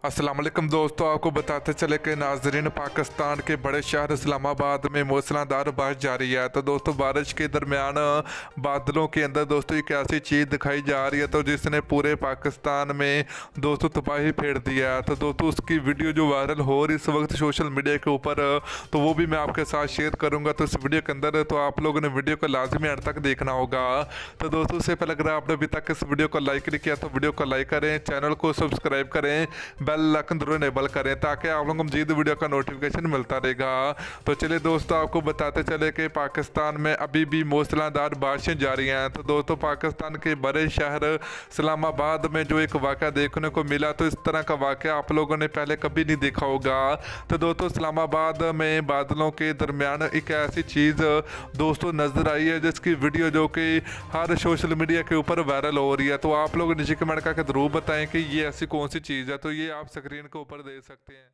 अस्सलाम वालेकुम दोस्तों, आपको बताते चले कि नाजरीन पाकिस्तान के बड़े शहर इस्लामाबाद में मूसलाधार बारिश जारी है। तो दोस्तों बारिश के दरमियान बादलों के अंदर दोस्तों एक ऐसी चीज़ दिखाई जा रही है तो जिसने पूरे पाकिस्तान में दोस्तों तबाही फेर दिया है। तो दोस्तों उसकी वीडियो जो वायरल हो रही इस वक्त सोशल मीडिया के ऊपर, तो वो भी मैं आपके साथ शेयर करूँगा। तो इस वीडियो के अंदर तो आप लोगों ने वीडियो को लाजमी अंत तक देखना होगा। तो दोस्तों उससे पहले अगर आपने अभी तक इस वीडियो को लाइक नहीं किया तो वीडियो को लाइक करें, चैनल को सब्सक्राइब करें, बेल आइकन जरूर इनेबल करें ताकि आप लोगों को मजीद वीडियो का नोटिफिकेशन मिलता रहेगा। तो चलिए दोस्तों आपको बताते चले कि पाकिस्तान में अभी भी मूसलाधार बारिशें जारी हैं। तो दोस्तों पाकिस्तान के बड़े शहर इस्लामाबाद में जो एक वाक़या देखने को मिला, तो इस तरह का वाक़या आप लोगों ने पहले कभी नहीं देखा होगा। तो दोस्तों इस्लामाबाद में बादलों के दरमियान एक ऐसी चीज़ दोस्तों नज़र आई है जिसकी वीडियो जो कि हर सोशल मीडिया के ऊपर वायरल हो रही है। तो आप लोग नीचे कमेंट करके ज़रूर बताएं कि ये ऐसी कौन सी चीज़ है। तो ये आप स्क्रीन के ऊपर देख सकते हैं।